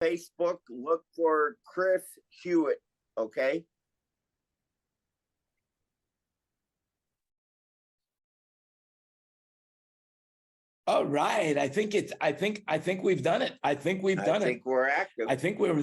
Facebook, look for Chris Hewitt, okay? All right. I think we've done it. I think we've done I think we're active. I think we're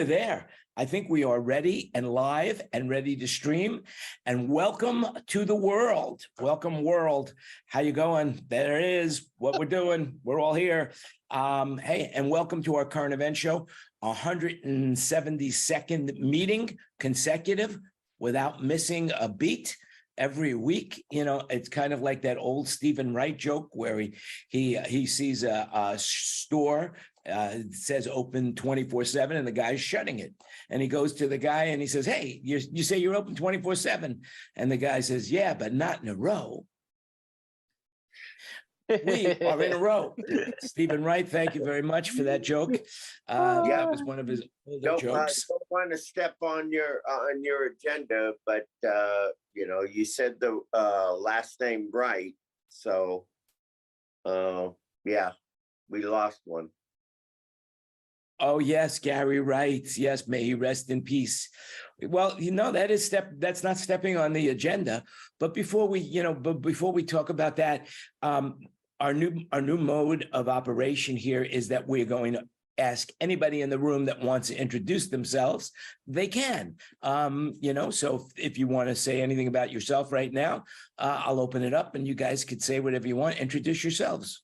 there. I think we are ready and live and ready to stream. And welcome to the world. Welcome, world. How you going? There it is. What we're doing. We're all here. Hey, and welcome to our current event show. 172nd meeting consecutive without missing a beat. Every week, it's kind of like that old Stephen Wright joke where he sees a store says open 24/7 and the guy's shutting it, and he goes to the guy and he says, "Hey, you say you're open 24/7," and the guy says, "Yeah, but not in a row." We are in a row. Stephen Wright, thank you very much for that joke. That was one of his older jokes. Don't want to step on your agenda, but you said the last name right, so yeah, we lost one. Oh yes, Gary Wright. Yes, may he rest in peace. Well, that's not stepping on the agenda. But before we talk about that, our new mode of operation here is that we're going to ask anybody in the room that wants to introduce themselves, they can. So if you want to say anything about yourself right now, I'll open it up and you guys could say whatever you want. Introduce yourselves.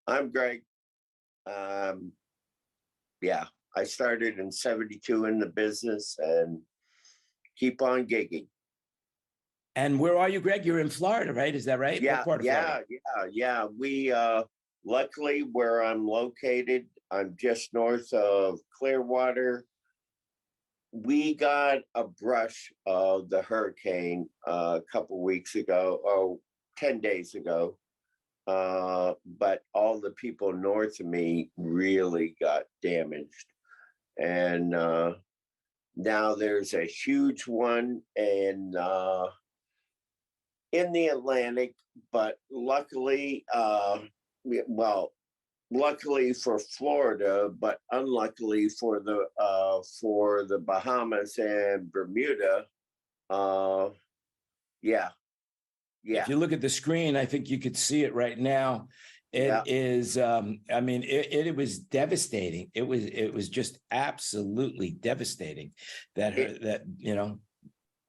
I'm Greg. I started in 72 in the business and keep on gigging. And where are you, Greg? You're in Florida, right? Is that right? Yeah, what part of Florida? yeah. We luckily where I'm located, I'm just north of Clearwater. We got a brush of the hurricane a couple weeks ago, 10 days ago. But all the people north of me really got damaged. And now there's a huge one in the Atlantic, but luckily, luckily for Florida, but unluckily for the Bahamas and Bermuda. Yeah. If you look at the screen, I think you could see it right now. It is, it was devastating. It was just absolutely devastating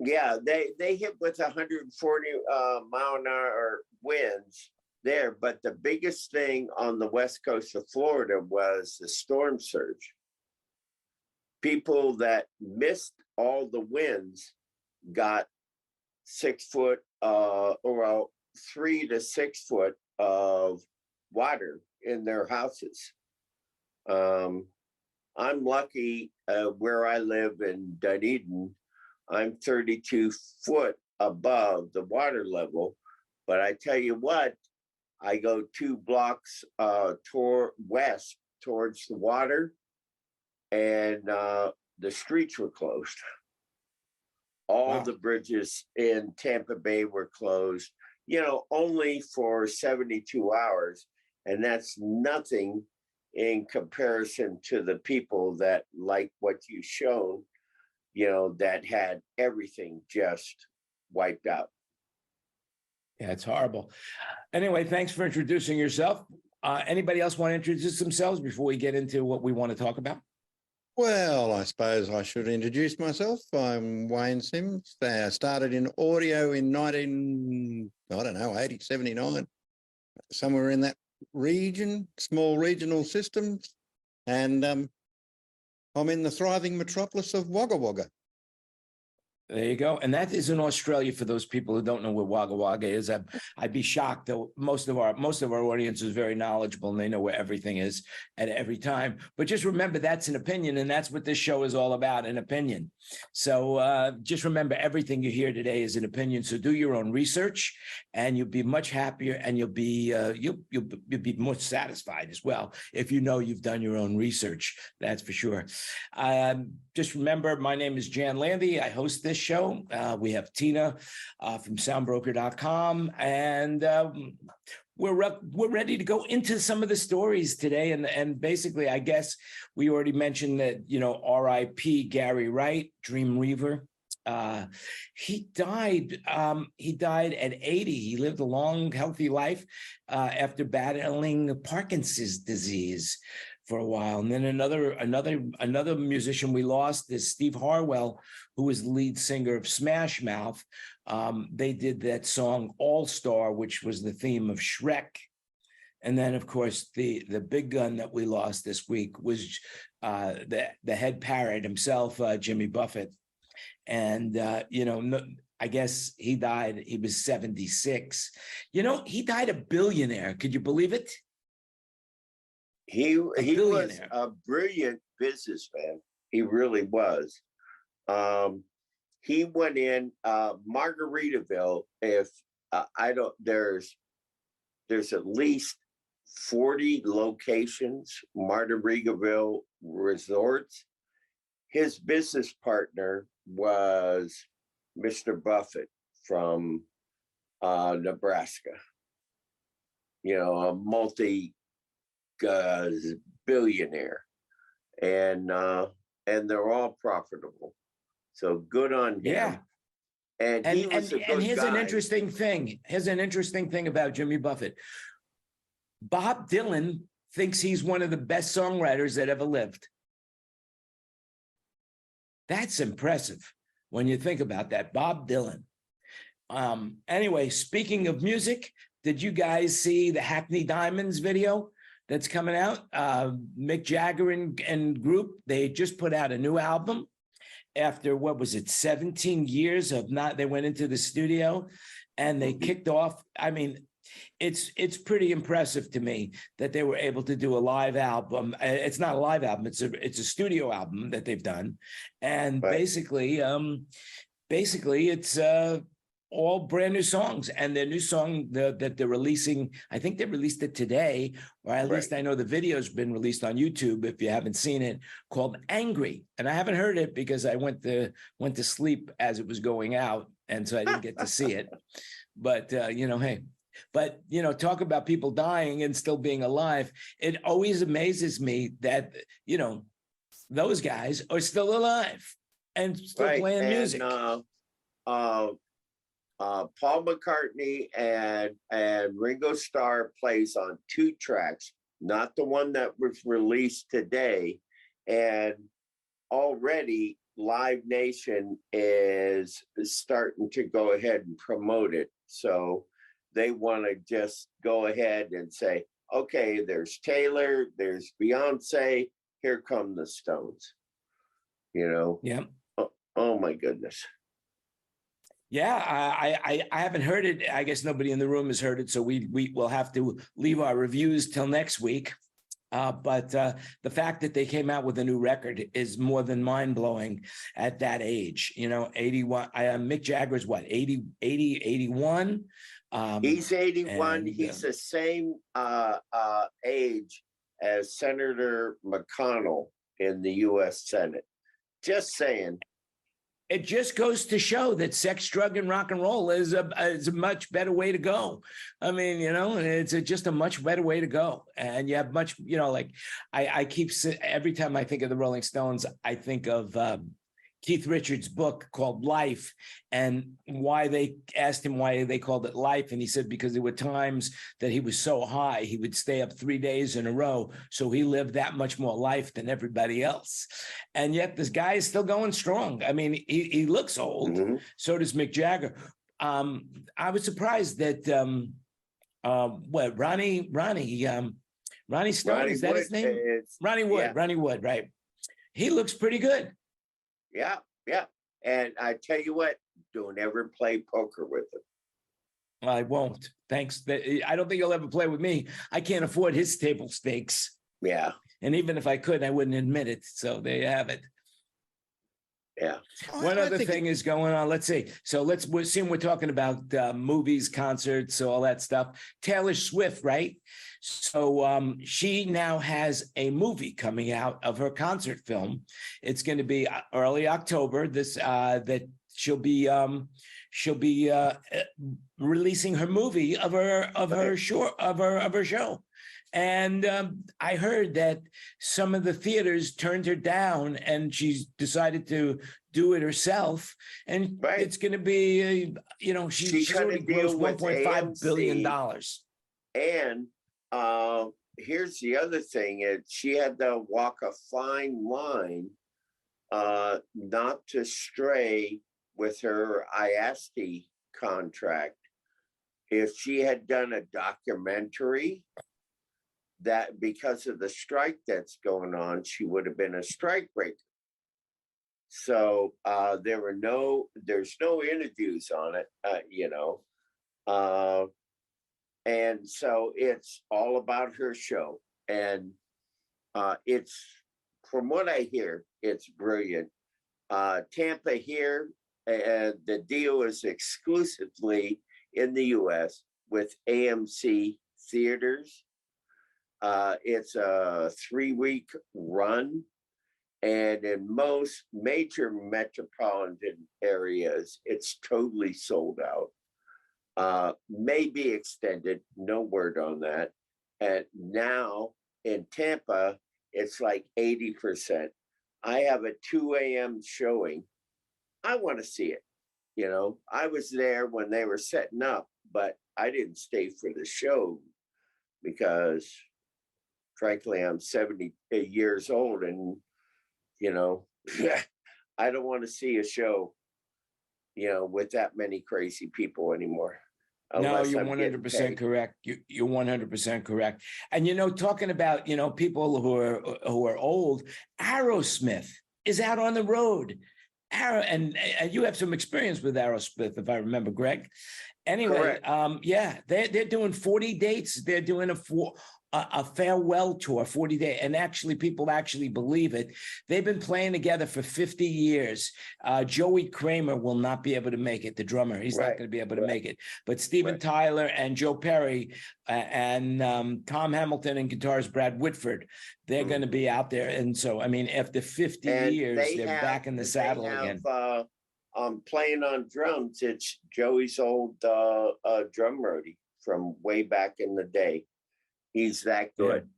Yeah, they hit with 140 mile an hour winds there, but the biggest thing on the west coast of Florida was the storm surge. People that missed all the winds got 6 foot, 3 to 6 foot of water in their houses. I'm lucky where I live in Dunedin. I'm 32 foot above the water level, but I tell you what, I go 2 blocks west towards the water, and the streets were closed. All the bridges in Tampa Bay were closed, only for 72 hours. And that's nothing in comparison to the people that, like what you shown, that had everything just wiped out. Yeah, it's horrible. Anyway, thanks for introducing yourself. Anybody else want to introduce themselves before we get into what we want to talk about? Well, I suppose I should introduce myself. I'm Wayne Sims. I started in audio in 80, 79, somewhere in that region, small regional systems. And I'm in the thriving metropolis of Wagga Wagga. There you go. And that is in Australia for those people who don't know where Wagga Wagga is. I'd be shocked, though most of our audience is very knowledgeable and they know where everything is at every time. But just remember, that's an opinion, and that's what this show is all about, an opinion. So just remember, everything you hear today is an opinion. So do your own research, and you'll be much happier, and you'll be more satisfied as well if you know you've done your own research. That's for sure. Just remember, my name is Jan Landy. I host this show. We have Tina from soundbroker.com, and we're ready to go into some of the stories today, and basically, I guess we already mentioned that, you know, R.I.P. Gary Wright, Dream Weaver. He died at 80. He lived a long, healthy life after battling Parkinson's disease for a while. And then another musician we lost is Steve Harwell, who was the lead singer of Smash Mouth. They did that song All Star, which was the theme of Shrek. And then, of course, the big gun that we lost this week was the head parrot himself, Jimmy Buffett. And, you know, I guess he died, he was 76. You know, he died a billionaire. Could you believe it? He was a brilliant businessman. He really was. He went in Margaritaville. If there's at least 40 locations, Margaritaville resorts. His business partner was Mr. Buffett from Nebraska. You know, a multi-billionaire, and they're all profitable. So good on him. Yeah. And here's an interesting thing. Here's an interesting thing about Jimmy Buffett. Bob Dylan thinks he's one of the best songwriters that ever lived. That's impressive when you think about that. Bob Dylan. Anyway, speaking of music, did you guys see the Hackney Diamonds video that's coming out? Mick Jagger and group, they just put out a new album after, 17 years of not, they went into the studio and they kicked off. I mean, it's pretty impressive to me that they were able to do a live album. It's not a live album, it's a studio album that they've done. And right. basically it's all brand new songs, and their new song that they're releasing, I think they released it today, or at least I know the video's been released on YouTube if you haven't seen it, called Angry. And I haven't heard it because I went to sleep as it was going out, and so I didn't get to see it. But you know, hey, but you know, talk about people dying and still being alive. It always amazes me that, you know, those guys are still alive and still playing music. Paul McCartney and Ringo Starr plays on 2 tracks, not the one that was released today. And already Live Nation is starting to go ahead and promote it. So they want to just go ahead and say, okay, there's Taylor, there's Beyonce, here come the Stones. You know? Yeah. Oh my goodness. Yeah, I haven't heard it. I guess nobody in the room has heard it, so we will have to leave our reviews till next week. But the fact that they came out with a new record is more than mind-blowing at that age. You know, 81. Mick Jagger's what, 80, 81? He's 81. He's the same age as Senator McConnell in the U.S. Senate. Just saying. It just goes to show that sex, drug, and rock and roll is a much better way to go. I mean, you know, it's just a much better way to go. And you have much, you know, like I keep, every time I think of the Rolling Stones, I think of Keith Richards' book called Life, and why they asked him why they called it Life. And he said, because there were times that he was so high, he would stay up 3 days in a row. So he lived that much more life than everybody else. And yet this guy is still going strong. I mean, he looks old. Mm-hmm. So does Mick Jagger. I was surprised that, Ronnie Stone, is that his name? Ronnie Wood, yeah. Ronnie Wood, right. He looks pretty good. Yeah. And I tell you what, don't ever play poker with him. I won't. Thanks. I don't think he'll ever play with me. I can't afford his table stakes. Yeah. And even if I could, I wouldn't admit it. So there you have it. Yeah. One other thing is going on. Let's see. So we're seeing, we're talking about movies, concerts, so all that stuff. Taylor Swift, right? So she now has a movie coming out of her concert film. It's going to be early October. That she'll be releasing her movie of her show. And I heard that some of the theaters turned her down, and she's decided to do it herself. And it's going to be, she's already grossed $1.5 billion. And here's the other thing: she had to walk a fine line, not to stray with her IASTI contract. If she had done a documentary, that because of the strike that's going on, she would have been a strike breaker. So there's no interviews on it, and so it's all about her show. And it's, from what I hear, it's brilliant. Tampa here, the deal is exclusively in the US with AMC Theaters. It's a 3-week run, and in most major metropolitan areas, it's totally sold out. May be extended, no word on that. And now in Tampa, it's like 80%. I have a 2 a.m. showing. I want to see it. I was there when they were setting up, but I didn't stay for the show because, frankly, I'm 70 years old, and I don't want to see a show with that many crazy people anymore. No, you're 100% correct. You're 100% correct. And talking about people who are old, Aerosmith is out on the road. And you have some experience with Aerosmith, if I remember, Greg. Anyway, they're doing 40 dates. They're doing a farewell tour, 40-day, and actually people actually believe it. They've been playing together for 50 years. Joey Kramer will not be able to make it, the drummer. He's not going to be able to make it. But Steven Tyler and Joe Perry and Tom Hamilton and guitarist Brad Whitford, they're going to be out there. And so, I mean, after 50 years, they're back in the saddle again. Playing on drums, it's Joey's old drum roadie from way back in the day. He's that good.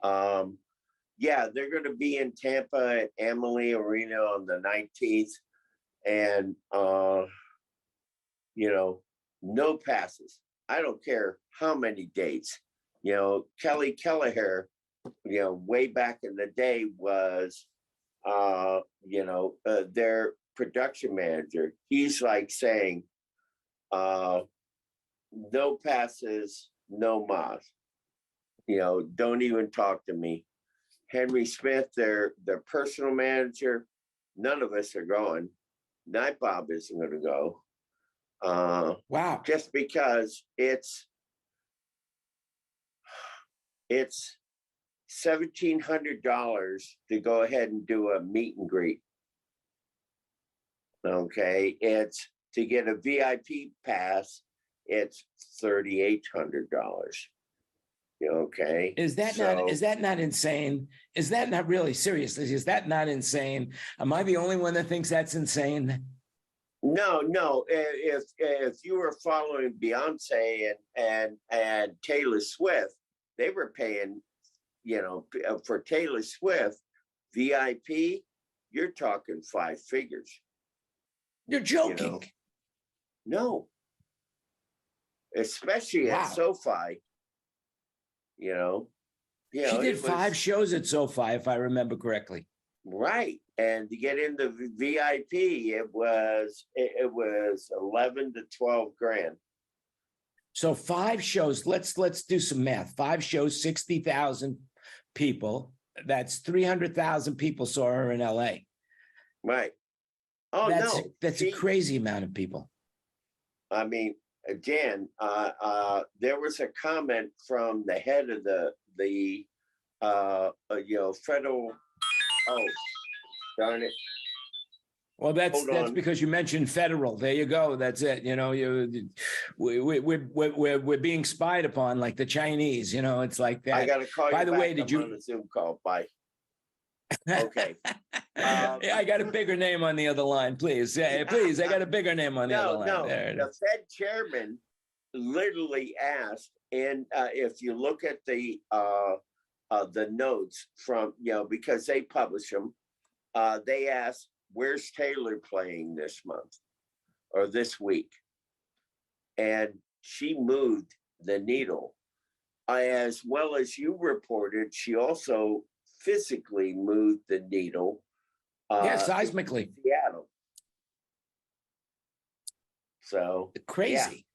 They're going to be in Tampa at Amalie Arena on the 19th. And, no passes. I don't care how many dates. Kelly Kelleher, way back in the day was, their production manager. He's like saying, no passes, no mas. Don't even talk to me. Henry Smith, their personal manager, none of us are going. Night Bob isn't going to go. Wow. Just because it's $1,700 to go ahead and do a meet and greet. Okay. It's to get a VIP pass, it's $3,800. Okay. Is that not insane? Is that not really, seriously? Is that not insane? Am I the only one that thinks that's insane? No. If you were following Beyonce and Taylor Swift, they were paying, for Taylor Swift VIP, you're talking 5 figures. You're joking. No. Especially at SoFi. She did 5 shows at SoFi, if I remember correctly. Right. And to get into VIP, it was 11 to 12 grand. So 5 shows, let's do some math. 5 shows, 60,000 people. That's 300,000 people saw her in LA. Right. Oh, that's a crazy amount of people. I mean, Jan, there was a comment from the head of the federal. Oh, darn it! Well, that's because you mentioned federal. There you go. That's it. We're being spied upon like the Chinese. It's like that. I got to call you. By the way, I'm on a Zoom call? Bye. Okay. Yeah, I got a bigger name on the other line, please. Yeah, please, I got a bigger name on the other line. No, There it the is. Fed chairman literally asked, and if you look at the notes from, because they publish them, they asked, where's Taylor playing this month or this week? And she moved the needle. As well as you reported, she also physically moved the needle. Yeah, seismically. in Seattle. So Crazy.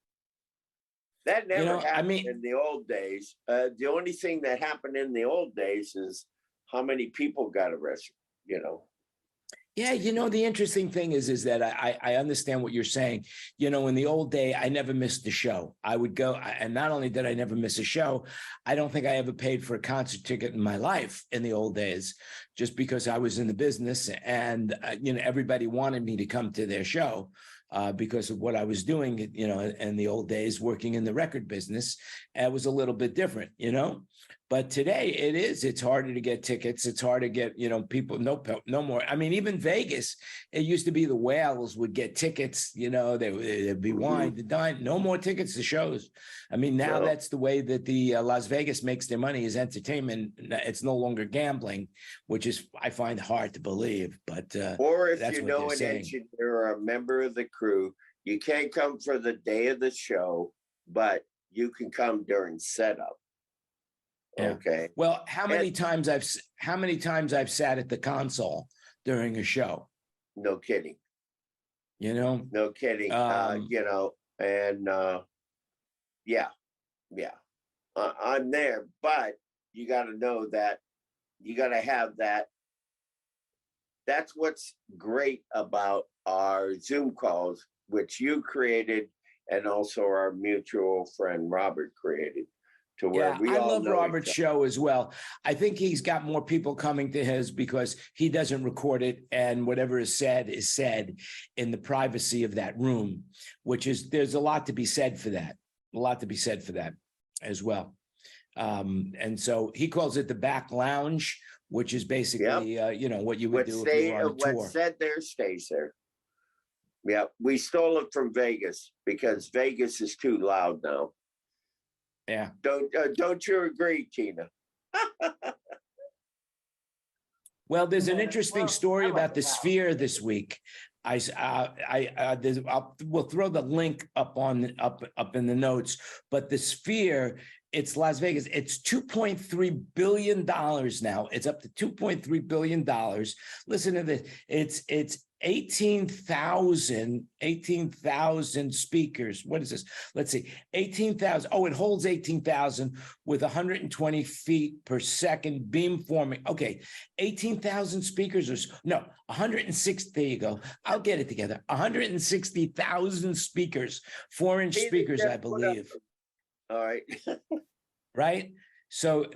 that never I happened mean- in the old days. The only thing that happened in the old days is how many people got arrested, Yeah, the interesting thing is that I understand what you're saying. In the old day, I never missed a show. I would go, and not only did I never miss a show, I don't think I ever paid for a concert ticket in my life in the old days, just because I was in the business and, everybody wanted me to come to their show because of what I was doing, in the old days, working in the record business. It was a little bit different, But today it's harder to get tickets. It's hard to get, people, no more. I mean, even Vegas, it used to be the whales would get tickets, there'd be wine to dine, no more tickets to shows. I mean, now No. that's the way that the Las Vegas makes their money is entertainment. It's no longer gambling, which is, I find hard to believe, but or if that's you what know they're an saying. engineer or a member of the crew, you can't come for the day of the show, but you can come during setup. Yeah. Okay. Well, how many times I've sat at the console during a show, No kidding. No kidding. Um, and yeah. I'm there, but you got to know that you got to have that. That's what's great about our Zoom calls, which you created, and also our mutual friend Robert created. To where yeah, we I all love know Robert's each show as well. I think he's got more people coming to his because he doesn't record it, and whatever is said in the privacy of that room, which is, there's a lot to be said for that. A lot to be said for that as well. And so he calls it the back lounge, which is basically, what you would do if you were on a tour. What's said there stays there. Yeah, we stole it from Vegas because Vegas is too loud now. Yeah. Don't you agree, Tina? Well, there's an interesting story I like about the the house. Sphere this week. We'll throw the link up in the notes, but the Sphere, it's Las Vegas. It's $2.3 billion now. It's up to $2.3 billion. Listen to this. It's 18,000 speakers. What is this? Let's see. 18,000. Oh, it holds 18,000 with 120 feet per second beam forming. Okay. 18,000 speakers or no, 106. There you go. I'll get it together. 160,000 speakers, 4-inch speakers, I believe. All right. Right. So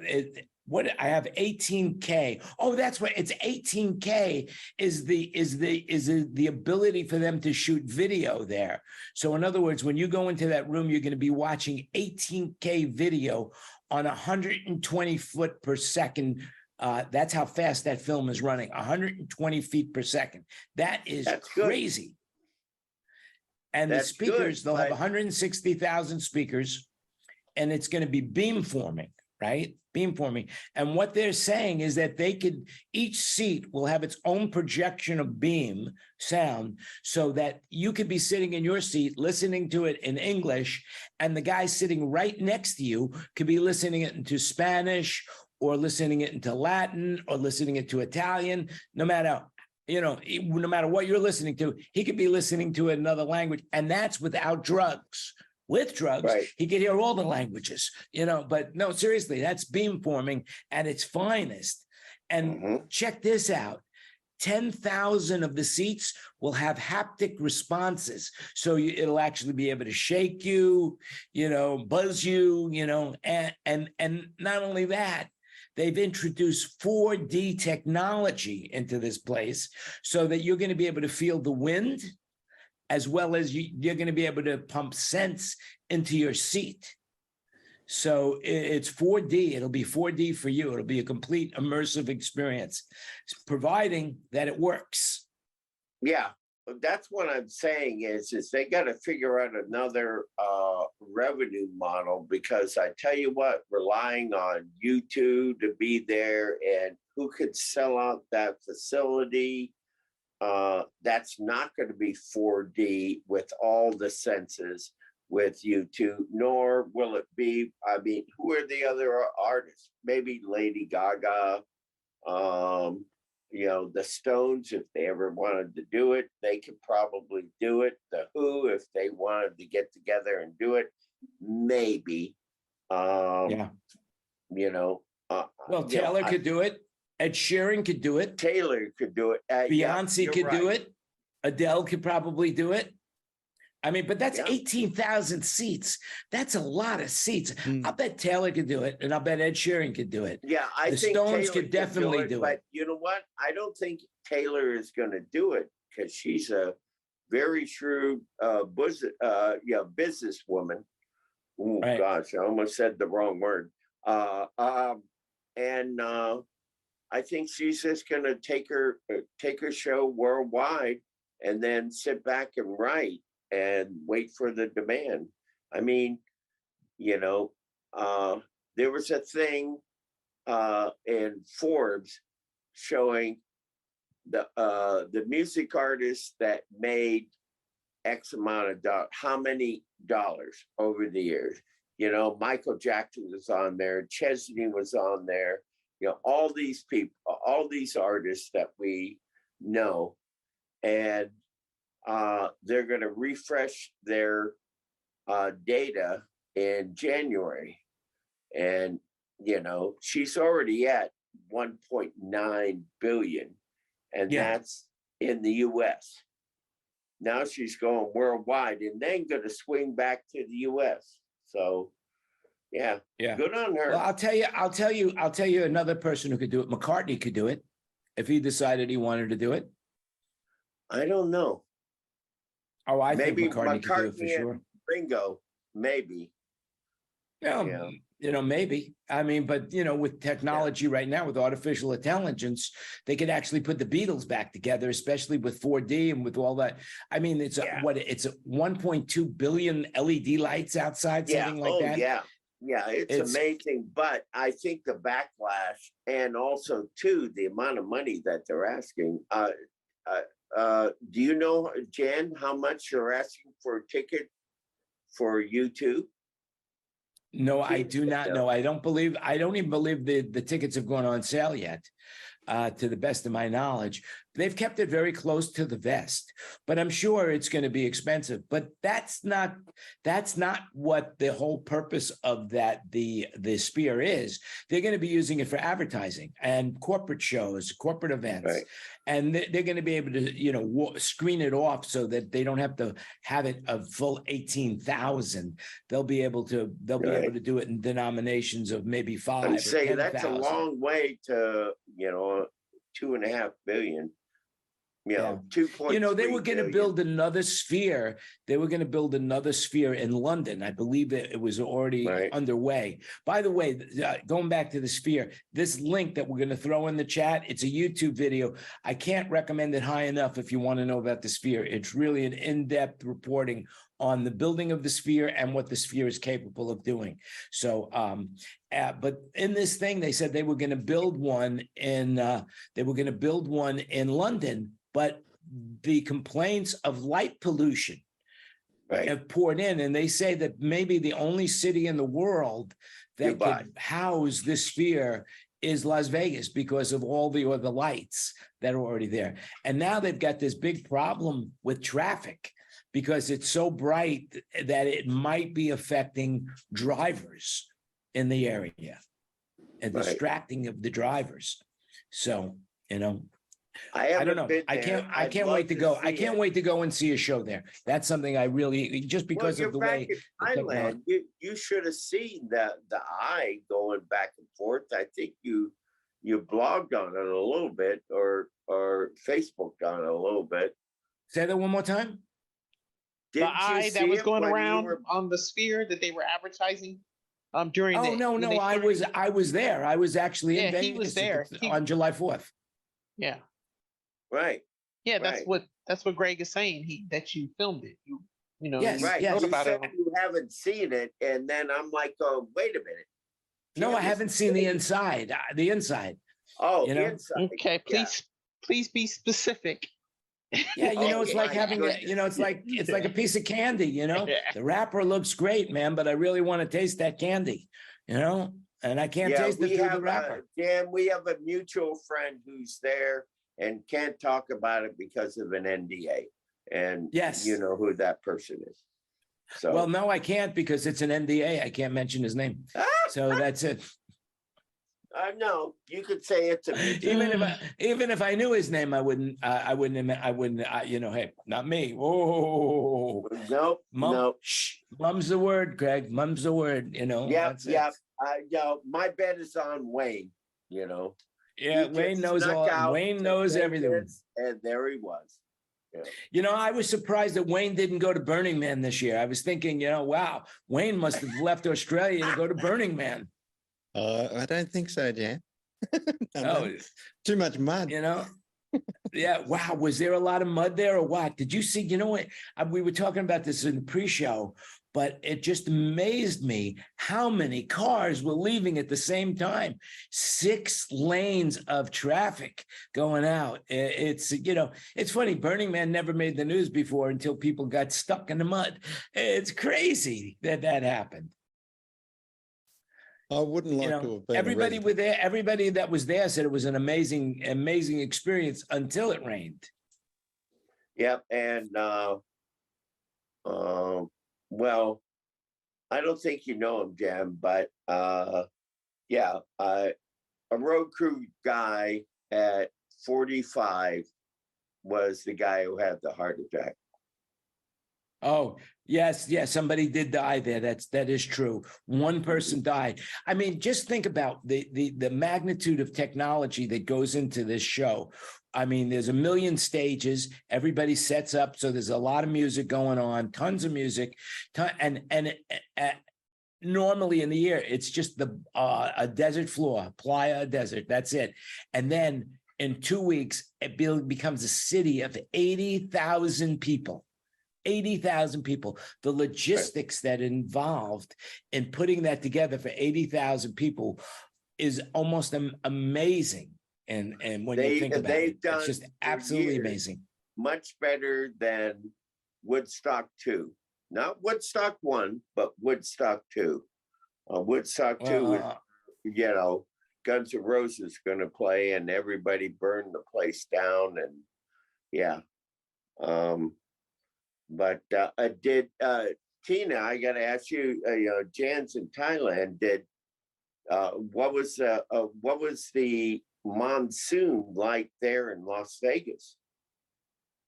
I have 18K. Oh, that's what it's 18K is the ability for them to shoot video there. So in other words, when you go into that room, you're going to be watching 18K video on 120 foot per second. That's how fast that film is running, 120 feet per second. That's crazy. Good. And that's the speakers, they'll have 160,000 speakers, and it's going to be beamforming, right? Beamforming. And what they're saying is that each seat will have its own projection of beam sound, so that you could be sitting in your seat listening to it in English, and the guy sitting right next to you could be listening it into Spanish, or listening it into Latin, or listening it to Italian. No matter what you're listening to, he could be listening to another language, and that's without drugs. With drugs, right, he could hear all the languages, but no, seriously, that's beamforming at its finest. And check this out. 10,000 of the seats will have haptic responses. So it'll actually be able to shake you, buzz you, and not only that, they've introduced 4D technology into this place so that you're going to be able to feel the wind, as well as you're going to be able to pump sense into your seat. So it's 4D. It'll be 4D for you. It'll be a complete immersive experience, providing that it works. Yeah, that's what I'm saying is they got to figure out another revenue model, because I tell you what, relying on YouTube to be there and who could sell out that facility, that's not going to be 4D with all the senses with YouTube, nor will it be, I mean, who are the other artists? Maybe Lady Gaga, the Stones, if they ever wanted to do it, they could probably do it. The Who, if they wanted to get together and do it, maybe. Yeah. Well, Taylor could do it. Ed Sheeran could do it. Taylor could do it. Beyonce could do it. Adele could probably do it. I mean, but that's 18,000 seats. That's a lot of seats. I'll bet Taylor could do it, and I'll bet Ed Sheeran could do it. Yeah, I think Stones Taylor could definitely do it. But you know what? I don't think Taylor is going to do it, because she's a very shrewd businesswoman. Oh Right. gosh, I almost said the wrong word. And I think she's just going to take her show worldwide, and then sit back and write and wait for the demand. I mean, there was a thing in Forbes showing the music artists that made X amount of dollars, how many dollars over the years. Michael Jackson was on there, Chesney was on there, all these people, all these artists that we know. And they're going to refresh their data in January. And, she's already at 1.9 billion. And that's in the US. Now she's going worldwide, and then going to swing back to the US. So, yeah, good on her. Well, I'll tell you another person who could do it. McCartney could do it if he decided he wanted to do it. I don't know. Oh, I maybe think McCartney could do it for sure. Ringo, maybe. Maybe. I mean, but with technology right now, with artificial intelligence, they could actually put the Beatles back together, especially with 4D and with all that. I mean, it's a 1.2 billion LED lights outside, something like that. Yeah, it's amazing. But I think the backlash, and also too the amount of money that they're asking. Do you know, Jan, how much you're asking for a ticket for YouTube? No, I do not know. I don't even believe the tickets have gone on sale yet, to the best of my knowledge. They've kept it very close to the vest, but I'm sure it's going to be expensive. But that's not what the whole purpose of the Sphere is. They're going to be using it for advertising and corporate shows, corporate events. Right. And they're going to be able to, screen it off so that they don't have to have it a full 18,000. They'll be able to do it in denominations of maybe 5 I'm or saying 10,000. that's a long way to 2.5 billion. 2.3 they were going to build another Sphere. They were going to build another Sphere in London. I believe that it was already underway. By the way, going back to the Sphere, this link that we're going to throw in the chat, it's a YouTube video. I can't recommend it high enough if you want to know about the Sphere. It's really an in-depth reporting on the building of the Sphere and what the Sphere is capable of doing. So, but in this thing, they said they were going to build one in London. But the complaints of light pollution have poured in, and they say that maybe the only city in the world that could house this Sphere is Las Vegas because of all the other lights that are already there. And now they've got this big problem with traffic because it's so bright that it might be affecting drivers in the area and distracting of the drivers. So, I don't know. I can't wait to go. I can't wait to go and see a show there. That's something I really, just because of the way. Thailand, you should have seen the eye going back and forth. I think you blogged on it a little bit, or Facebooked on it a little bit. Say that one more time. The eye that was going around on the Sphere that they were advertising. During Oh, the no, when no, they started- I was there. I was actually in Yeah, he was Vegas at there. on July 4th. Yeah, Right, yeah, Right. that's what Greg is saying. That you filmed it. You know, Yes, you right. yes. wrote You about said it. you haven't seen it, and then I'm like, oh, wait a minute. No, I Jim is haven't seen the saying- inside, the inside. Oh, you know? inside. Okay, Yeah. please be specific. Yeah, Oh, it's like my having a, goodness. it's like a piece of candy, Yeah. The wrapper looks great, man, but I really want to taste that candy, and I can't Yeah, taste it we through the have, wrapper. Dan, we have a mutual friend who's there and can't talk about it because of an NDA. And Yes. you know who that person is. So, Well, no, I can't because it's an NDA. I can't mention his name. So that's it. I know you could say it's a mutual. Even if I knew his name, I wouldn't, hey, not me. Oh, Nope, nope. Mum's the word, Greg. Mum's the word, Yep, that's it. yep. My bet is on Wayne, Yeah, He Wayne just knows snuck out Wayne to knows everything. Vegas, and there he was. I was surprised that Wayne didn't go to Burning Man this year. I was thinking, wow, Wayne must have left Australia to go to Burning Man. I don't think so, Jan. Oh, Too much mud. yeah. Wow. Was there a lot of mud there or what? Did you see, what? We were talking about this in the pre-show, but it just amazed me how many cars were leaving at the same time. 6 lanes of traffic going out. It's funny. Burning Man never made the news before until people got stuck in the mud. It's crazy that happened. I wouldn't like to have been everybody that was there said it was an amazing experience until it rained. Yep, and well, I don't think you know him, Jim, but yeah, a road crew guy at 45 was the guy who had the heart attack. Oh, yes, somebody did die there. That is true. One person died. I mean, just think about the magnitude of technology that goes into this show. I mean, there's a million stages. Everybody sets up, so there's a lot of music going on, tons of music, and normally in the year it's just a desert floor, Playa Desert. That's it, and then in 2 weeks it becomes a city of 80,000 people. 80,000 people. The logistics that involved in putting that together for 80,000 people is almost amazing. And when you think about it, it's just absolutely amazing. Much better than Woodstock 2. Not Woodstock 1, but Woodstock 2. Woodstock 2 is, Guns N' Roses going to play and everybody burned the place down. And yeah. But Tina, I got to ask you, Jan's in Thailand. What was the monsoon like there in Las Vegas?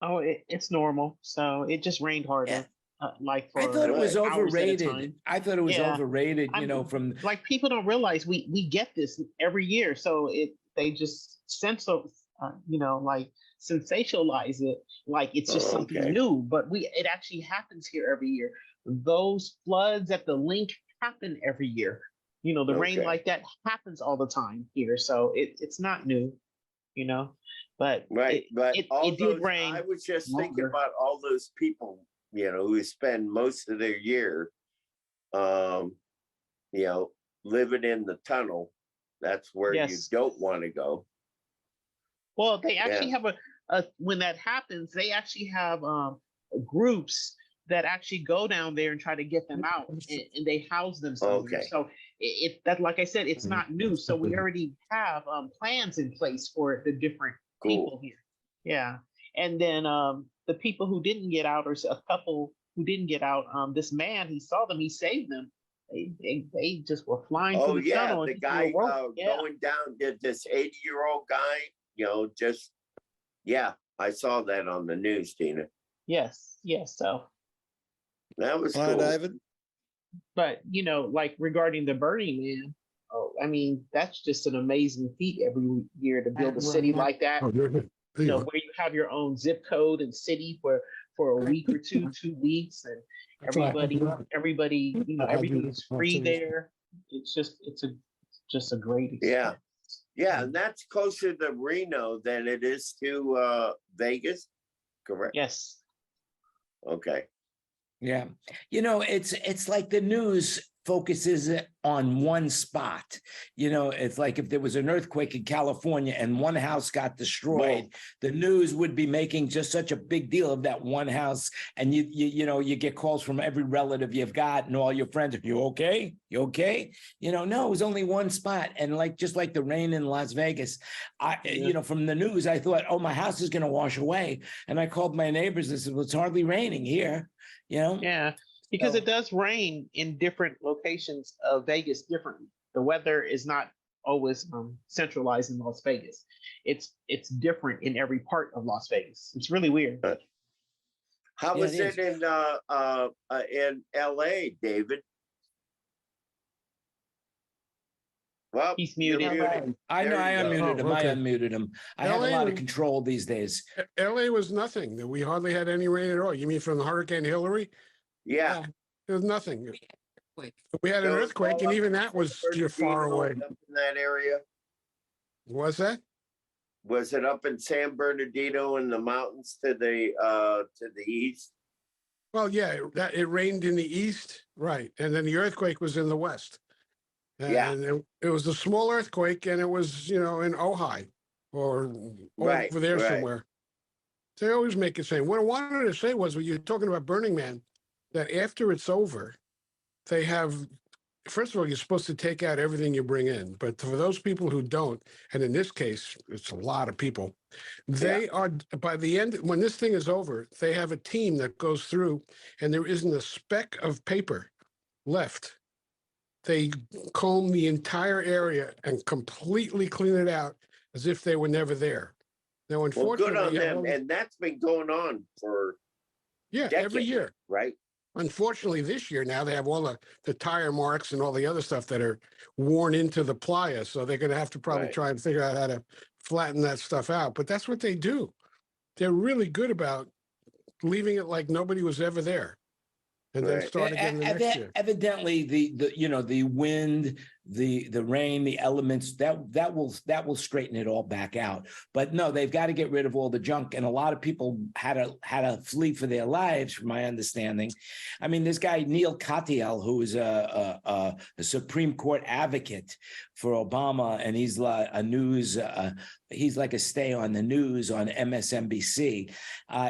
Oh, it's normal. So it just rained harder. Yeah. I thought it was overrated. I thought it was Yeah. overrated. From like people don't realize we get this every year. So they just like sensationalize it like it's just something new, but it actually happens here every year. Those floods at the link happen every year. The rain like that happens all the time here, so it's not new, but it did rain. I was just thinking about all those people, who spend most of their year living in the tunnel. That's where you don't want to go. Well, they actually have when that happens, they actually have groups that actually go down there and try to get them out, and they house them somewhere. So that, like I said, it's not new. So we already have plans in place for the different people here. Yeah, and then the people who didn't get out, or a couple who didn't get out, this man, he saw them, he saved them. They just were flying through the tunnel. The guy going down, this 80-year-old guy, I saw that on the news, Tina. Yes. So that was Hi, cool. David. But like regarding the Burning Man, I mean, that's just an amazing feat every year to build a city like that. Where you have your own zip code and city for a week or 2 weeks, and everybody, everything is free there. It's just a great Yeah. experience. Yeah, and that's closer to Reno than it is to Vegas, correct? Yes. Okay. Yeah. You know, it's like the news focuses on one spot. You know, it's like if there was an earthquake in California and one house got destroyed, Well, the news would be making just such a big deal of that one house. And you know, you get calls from every relative you've got and all your friends. You okay? You okay? You know, no, it was only one spot. And like just like the rain in Las Vegas, you know, from the news, I thought, oh, my house is going to wash away. And I called my neighbors and said, well, it's hardly raining here. You know? Yeah, because So- it does rain in different locations of Vegas differently. The weather is not always centralized in Las Vegas. It's different in every part of Las Vegas. It's really weird. how Yeah, was it it in LA, David? Well, He's you're muted. muted. I know There I you go. unmuted him. I okay. unmuted him. I have a LA lot of was- control these days. LA was nothing. We hardly had any rain at all. You mean from the Hurricane Hillary? Yeah. There was nothing. We had an So it's earthquake, all and up even in that was San far Bernardino, away. up in that area. Was that? Was it up in San Bernardino in the mountains to the east? Well, yeah, it rained in the east, right, and then the earthquake was in the west. Yeah. And it was a small earthquake, and it was, in Ojai or Right, over there right. somewhere. They always make it same. What I wanted to say was, when you're talking about Burning Man, that after it's over, they have, first of all, you're supposed to take out everything you bring in. But for those people who don't, and in this case, it's a lot of people, they are, by the end, when this thing is over, they have a team that goes through and there isn't a speck of paper left. They comb the entire area and completely clean it out as if they were never there. Now, Well, good unfortunately, on you have them. all- And that's been going on for yeah, every decades, year. right? Unfortunately, this year now they have all the tire marks and all the other stuff that are worn into the playa. So they're going to have to probably Right. try and figure out how to flatten that stuff out. But that's what they do. They're really good about leaving it like nobody was ever there, and then Right. start again the next year. Evidently, the you know, the wind, the rain, the elements that will straighten it all back out. But no, they've got to get rid of all the junk, and a lot of people had to flee for their lives, from my understanding. I mean, this guy Neil Katyal, who is a Supreme Court advocate for Obama, and he's a news. He's like a stay on the news on MSNBC.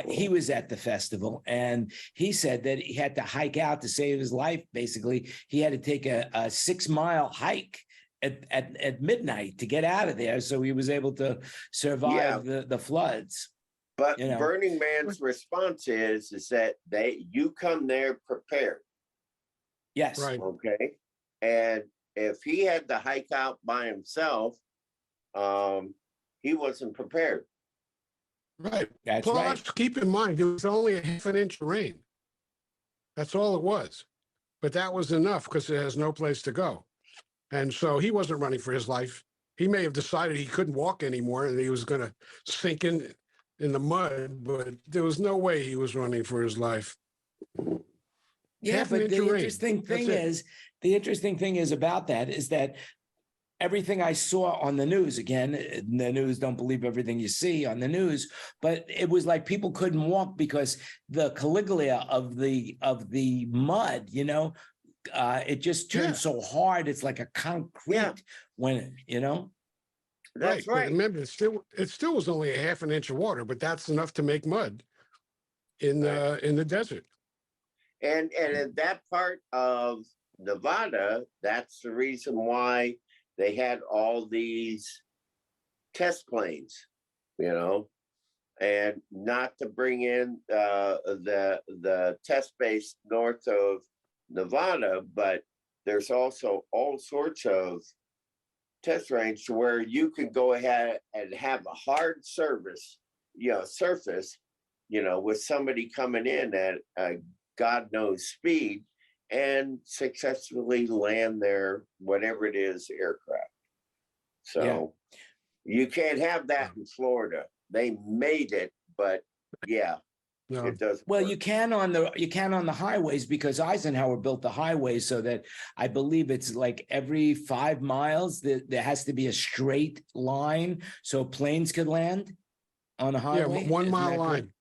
He was at the festival, and he said that he had to hike out to save his life. Basically, he had to take a 6-mile hike at midnight to get out of there, so he was able to survive the floods. But You know. Burning Man's response is that you come there prepared, Yes, Right. okay? And if he had to hike out by himself, he wasn't prepared. Right. that's Plus, right. keep in mind, it was only a half an inch of rain. That's all it was. But that was enough because it has no place to go. And so he wasn't running for his life. He may have decided he couldn't walk anymore and he was going to sink in the mud, but there was no way he was running for his life. Yeah, half an but inch the of rain. interesting thing is about that is that everything I saw on the news, again, the news, don't believe everything you see on the news, but it was like people couldn't walk because the caligula of the mud, you know, it just turned Yeah. so hard. It's like a concrete Yeah. when, you know. That's But right. remember, it still was only a half an inch of water, but that's enough to make mud in the desert. And in that part of Nevada, that's the reason why they had all these test planes, you know, and not to bring in the test base north of Nevada, but there's also all sorts of test range to where you can go ahead and have a hard surface, with somebody coming in at God knows speed and successfully land their whatever it is aircraft. So you can't have that in Florida. They made it, but yeah. No. It doesn't. Well, work. you can on the highways because Eisenhower built the highways so that I believe it's like every 5 miles there has to be a straight line so planes could land on a Yeah, highway. 1 Isn't mile that correct? line.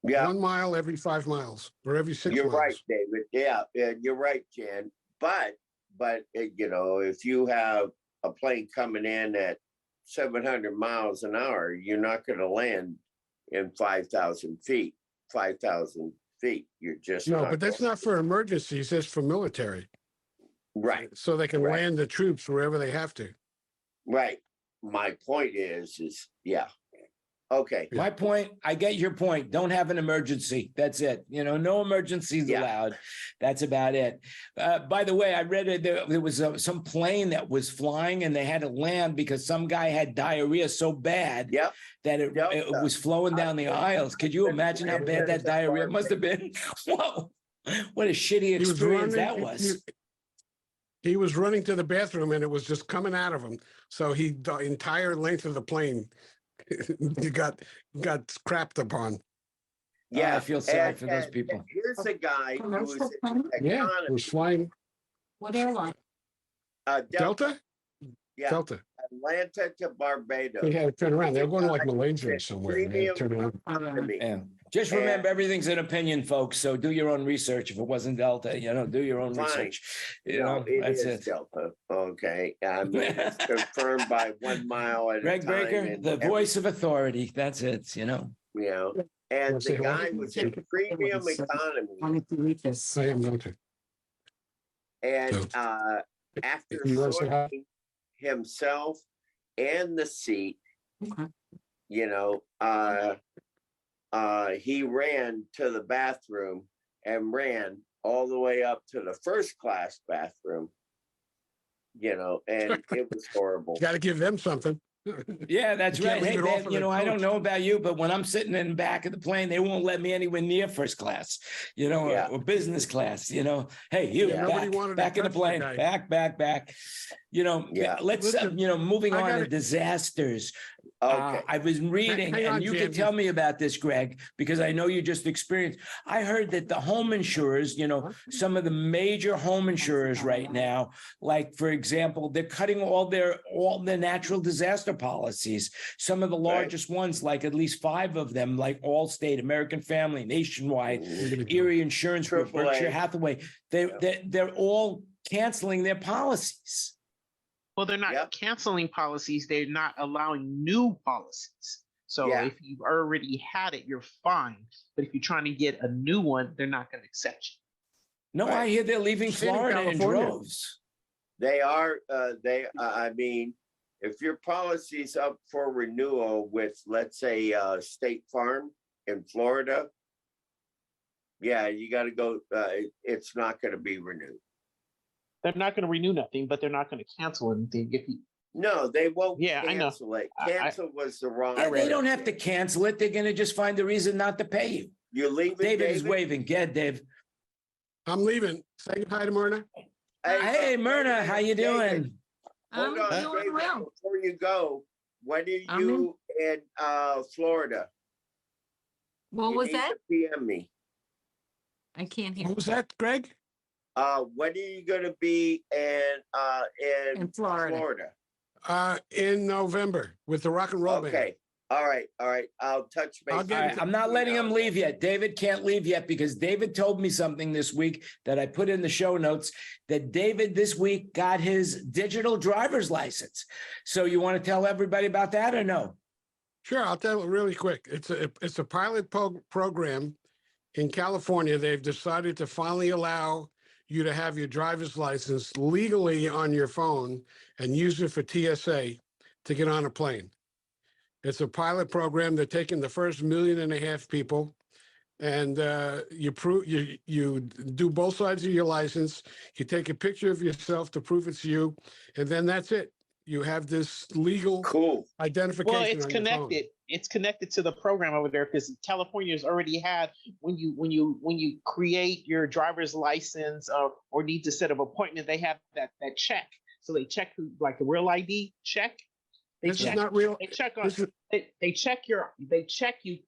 Yeah, 1 mile every 5 miles or every 6 you're miles. right, David. Yeah, you're right, Jan. But you know, if you have a plane coming in at 700 miles an hour, you're not going to land in 5,000 feet. 5,000 feet. You're just No, not but that's going not for emergencies. That's for military. right. So they can Right. land the troops wherever they have to. Right. My point is yeah. Okay. My point, I get your point. Don't have an emergency. That's it. You know, no emergencies Yeah. allowed. That's about it. By the way, I read it. There was some plane that was flying and they had to land because some guy had diarrhea so bad Yep. that it was flowing down the aisles. Could you imagine how bad that diarrhea must have been? Whoa. What a shitty experience that was. He was running to the bathroom and it was just coming out of him. So the entire length of the plane he got crapped upon. Yeah. I feel sorry for those people. Here's a guy who was in Yeah, it economy. was flying. What airline? Delta? Yeah. Delta. Atlanta to Barbados. They had to turn around. They were going to like Malaysia or It's somewhere. They had to turn around. economy. And just remember, everything's an opinion, folks. So do your own research. If it wasn't Delta, you know, do your own Fine. research. You No, know, it that's is it. Delta. Okay. I mean, it's confirmed by 1 mile at Greg a time. Breaker, and the voice of authority. That's it. You know. you know, and Let's the see, guy what- was in premium economy. Wanted to read this. I am not. And So- after You also have- sorting himself and the seat, Okay. you know, he ran to the bathroom and ran all the way up to the first class bathroom, you know, and it was horrible. Got to give them something. Yeah, that's You can't right. leave Hey, it all man, for you the know, I don't coach. know about you, but when I'm sitting in the back of the plane, they won't let me anywhere near first class, you know, Yeah. or business class, you know. Hey, you Yeah. Nobody wanted to back in the touch the plane, guy. back. You know, Yeah. let's, Listen, you know, moving I on to gotta- disasters. Okay. I was reading, hang on, and you Jan. could tell me about this, Greg, because I know you just experienced. I heard that the home insurers, you know, some of the major home insurers right now, like for example, they're cutting all their natural disaster policies. Some of the largest ones, like at least 5 of them, like Allstate, American Family, Nationwide, Erie Insurance Group, Triple A. Berkshire Hathaway, they're all canceling their policies. Well, they're not Yep. canceling policies. They're not allowing new policies. So Yeah. if you've already had it, you're fine. But if you're trying to get a new one, they're not going to accept you. No, Right. I hear they're leaving State of Florida in California. droves. They are, I mean, if your policy's up for renewal with, let's say, State Farm in Florida, yeah, you got to go, it's not going to be renewed. They're not going to renew nothing, but they're not going to cancel anything. If you, No, they won't Yeah, I know. cancel it. I- Cancel was the wrong. Yeah, they word. don't have to cancel it. They're going to just find a reason not to pay you. You leave it, David is David? waving. Get Dave. I'm leaving. Say hi to Myrna. Hey, Myrna, how you David, doing? Hold I'm on, doing David, well. before you go, when are I'm you in Florida? What You was need that? to PM me. I can't hear. What was that, Greg? When are you gonna be in In Florida. Florida? In November with the rock and roll band. Okay, all right, I'll touch base. I'll All get right, I'm not letting him leave yet. David can't leave yet because David told me something this week that I put in the show notes that David this week got his digital driver's license. So you want to tell everybody about that or no? Sure, I'll tell you really quick. It's a pilot program in California. They've decided to finally allow you to have your driver's license legally on your phone and use it for TSA to get on a plane. It's a pilot program. They're taking the first 1.5 million people, and you do both sides of your license. You take a picture of yourself to prove it's you, and then that's it. You have this legal Cool. identification. well, it's on your phone. connected. It's connected to the program over there because California's already had when you create your driver's license or need to set an appointment, they have that check. So they check like a real ID check. They This is check. not real. They check on. This is, They check you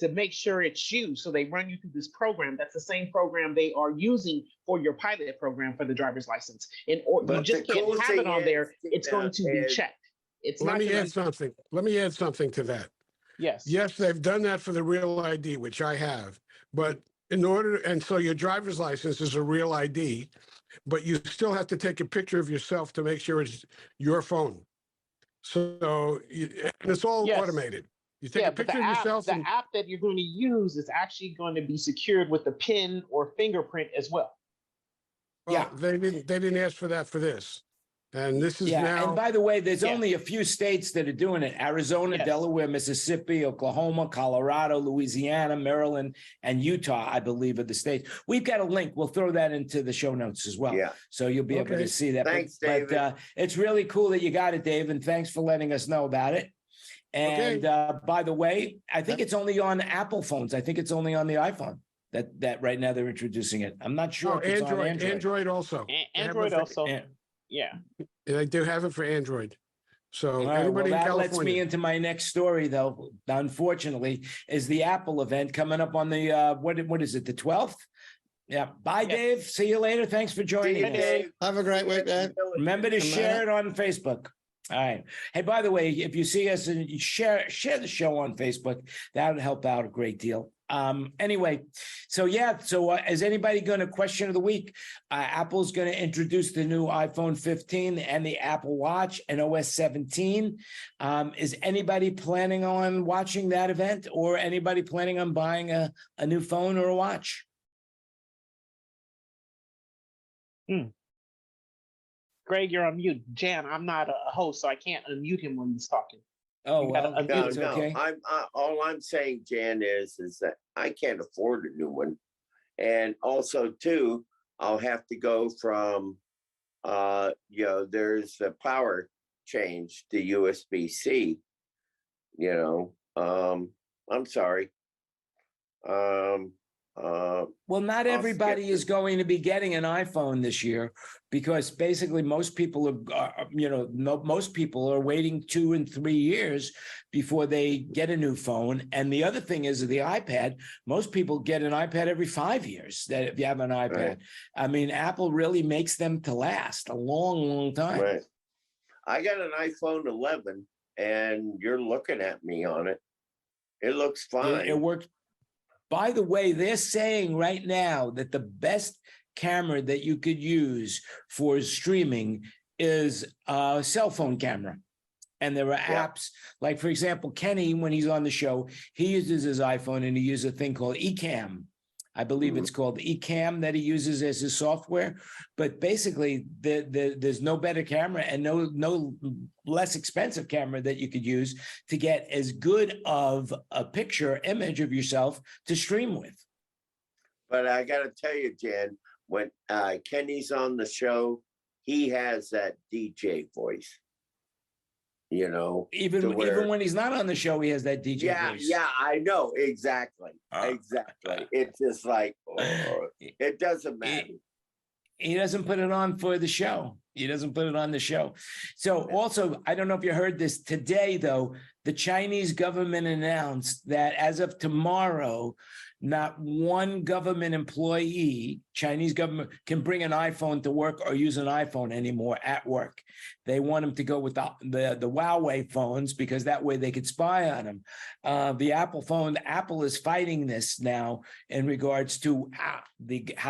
to make sure it's you. So they run you through this program. That's the same program they are using for your pilot program for the driver's license. And or you But just the can't cool have it thing on there. is, It's going to be is- checked. It's Let not me gonna add be- something. Let me add something to that. Yes. Yes, they've done that for the real ID, which I have. But in order, and so your driver's license is a real ID, but you still have to take a picture of yourself to make sure it's your phone. So and it's all Yes. automated. You take Yeah, a but picture of yourself the and app that you're going to use is actually going to be secured with the PIN or fingerprint as well. well, they didn't ask for that for this. And this is Yeah, and now, by the way, there's Yeah. only a few states that are doing it: Arizona, Yes. Delaware, Mississippi, Oklahoma, Colorado, Louisiana, Maryland, and Utah, I believe, are the states. We've got a link. We'll throw that into the show notes as well. Yeah. So you'll be able Okay. to see that. Thanks, But David. it's really cool that you got it, Dave, and thanks for letting us know about it. And by the way, I think it's only on Apple phones. I think it's only on the iPhone that right now they're introducing it. I'm not sure oh, if it's on Android, Android. Android also. They have Android it for- also. Yeah. Yeah. They do have it for Android. So All right, well, anybody in that lets me California, into my next story, though. Unfortunately, is the Apple event coming up on the what is it, the 12th? Yeah. Bye, Yeah. Dave. See you later. Thanks for See joining you, us. Dave. Have a great week, Dave. Remember to Come share on. it on Facebook. All right. Hey, by the way, if you see us and you share the show on Facebook, that would help out a great deal. Anyway, so is anybody going to question of the week? Apple's going to introduce the new iPhone 15 and the Apple Watch and OS 17. Is anybody planning on watching that event, or anybody planning on buying a new phone or a watch? Greg, you're on mute. Jan, I'm not a host, so I can't unmute him when he's talking. Oh, You gotta well, unmute No, it's no. okay. All I'm saying, Jan, is that I can't afford a new one, and also too, I'll have to go from, there's a power change to USB-C. I'm sorry. Well, not I'll everybody skip is going to be getting an iPhone this year, because basically most people most people are waiting 2 and 3 years before they get a new phone. And the other thing is the iPad. Most people get an iPad every 5 years. That if you have an iPad, Right. I mean, Apple really makes them to last a long, long time. Right. I got an iPhone 11, and you're looking at me on it. It looks fine. It works. By the way, they're saying right now that the best camera that you could use for streaming is a cell phone camera. And there are Yeah. apps like, for example, Kenny, when he's on the show, he uses his iPhone and he uses a thing called Ecamm. I believe it's called Ecamm that he uses as his software. But basically, there's no better camera and no less expensive camera that you could use to get as good of a picture image of yourself to stream with. But I got to tell you, Jan, when Kenny's on the show, he has that DJ voice. Even when he's not on the show, he has that DJ voice. Yeah, I know exactly. Exactly. It's just like, it doesn't matter. He doesn't put it on for the show. He doesn't put it on the show. So also, I don't know if you heard this today, though, the Chinese government announced that as of tomorrow, not one government employee, Chinese government, can bring an iPhone to work or use an iPhone anymore at work. They want them to go with the Huawei phones, because that way they could spy on them. The Apple phone, Apple is fighting this now in regards to how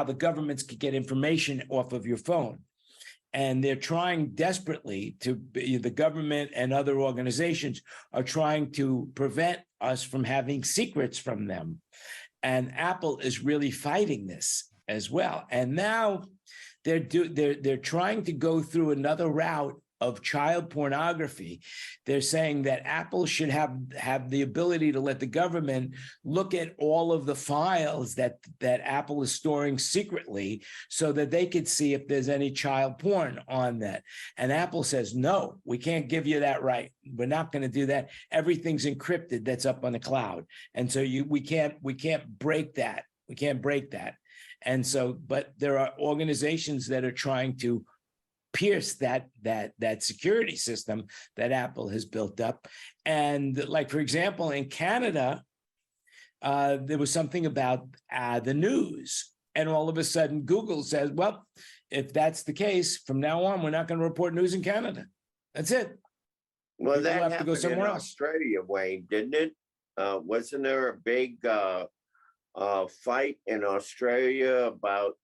the governments could get information off of your phone. And they're trying desperately the government and other organizations are trying to prevent us from having secrets from them. And Apple is really fighting this as well. And now they're trying to go through another route of child pornography. They're saying that Apple should have the ability to let the government look at all of the files that Apple is storing secretly, so that they could see if there's any child porn on that. And Apple says, no, we can't give you that right. We're not going to do that. Everything's encrypted that's up on the cloud. And so we can't break that. We can't break that. And so, but there are organizations that are trying to pierce that security system that Apple has built up. And like, for example, in Canada, there was something about the news. And all of a sudden, Google says, well, if that's the case, from now on, we're not going to report news in Canada. That's it. Well, People that have to go happened in somewhere else. Australia, Wayne, didn't it? Wasn't there a big fight in Australia about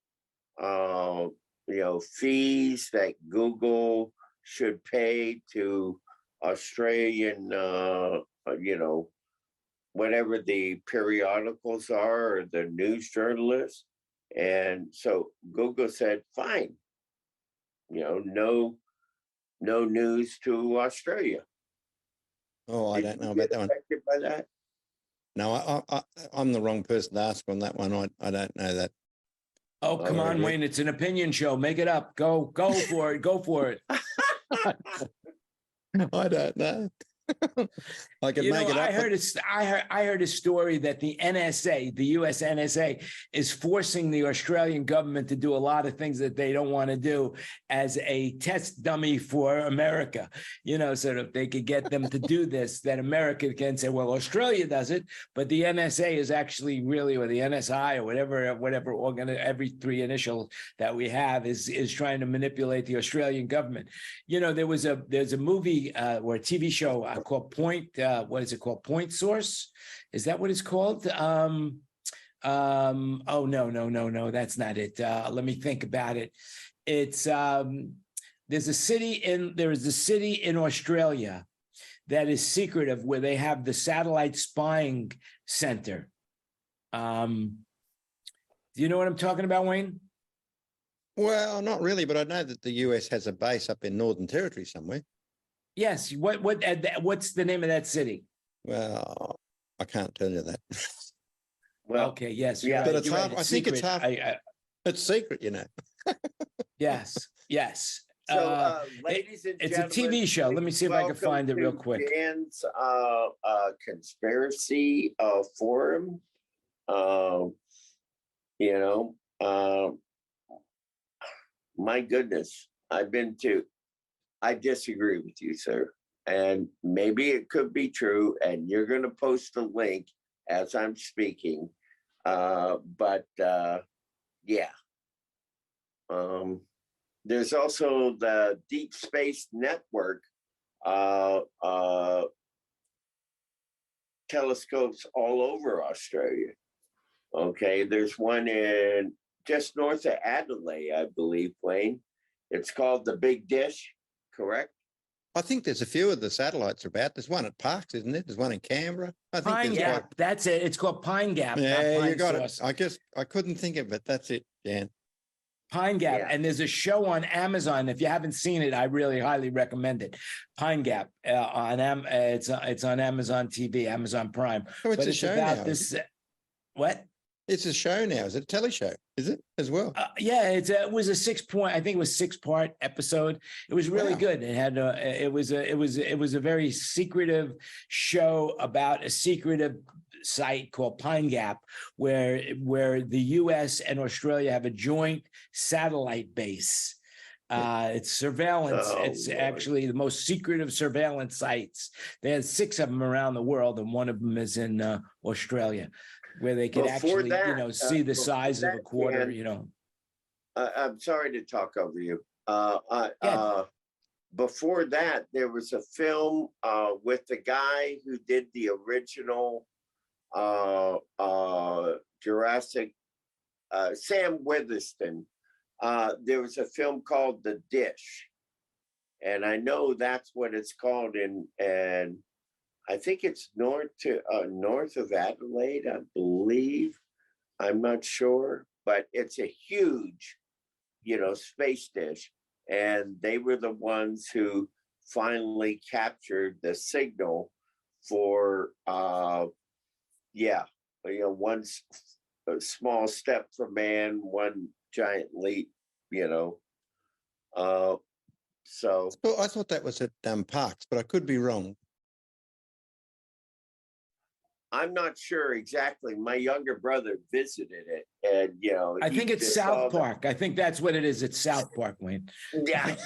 fees that Google should pay to Australian whatever the periodicals are or the news journalists? And so Google said, fine, no news to Australia. Oh, I don't know about that one. Affected by that? No, I'm the wrong person to ask on that one. I don't know that. Oh, come on, really? Wayne. It's an opinion show. Make it up. Go for it. Go for it. I don't know. I can make it up. I heard a story that the NSA, the US NSA, is forcing the Australian government to do a lot of things that they don't want to do as a test dummy for America. So that they could get them to do this, that America can say, well, Australia does it, but the NSA is actually really, or the NSI or whatever organ, every three initials that we have is trying to manipulate the Australian government. There's a movie or a TV show called Point. What is it called? Point Source? Is that what it's called? Oh, no, that's not it. Let me think about it. It's there is a city in Australia that is secretive where they have the satellite spying center. Do you know what I'm talking about, Wayne? Well, not really, but I know that the US has a base up in Northern Territory somewhere. Yes. What's the name of that city? Well, I can't tell you that. Well, okay. Yes. yeah, but it's you're hard. right, I think it's secret. hard. It's secret, Yes. so, ladies and it's a gentlemen, TV show. Let me see if I can find it real quick. Jan's conspiracy forum. My goodness, I disagree with you, sir. And maybe it could be true, and you're going to post a link as I'm speaking. There's also the Deep Space Network telescopes all over Australia. Okay, there's one in just north of Adelaide, I believe, Wayne. It's called the Big Dish, correct? I think there's a few of the satellites about. There's one at Parkes, isn't there? There's one in Canberra. I think Pine Gap. That's it. It's called Pine Gap. Yeah, you got Source. it. I guess I couldn't think of it. That's it, Jan. Pine Gap. Yeah. And there's a show on Amazon. If you haven't seen it, I really highly recommend it. Pine Gap it's on Amazon TV, Amazon Prime. Oh, it's but a show about now. this. What? It's a show now. Is it a telly show? Is it as well? Yeah, it was a 6-part episode. It was really Wow. good. It had it was a very secretive show about a secretive site called Pine Gap, where the US and Australia have a joint satellite base. It's surveillance. Oh, it's Lord. actually the most secretive surveillance sites. There's 6 of them around the world, and one of them is in Australia, where they could Before actually, that, see the before size of a that, quarter, Dan, I'm sorry to talk over you. Yeah. Before that, there was a film with the guy who did the original Jurassic, Sam Witherspoon. There was a film called The Dish, and I know that's what it's called and I think it's north of Adelaide, I believe. I'm not sure, but it's a huge, space dish. And they were the ones who finally captured the signal for, one small step for man, one giant leap, So Well, I thought that was at Parkes, but I could be wrong. I'm not sure exactly. My younger brother visited it, and I he think it's just saw South Park. I think that's what it is. It's South Park, Wayne. Yeah.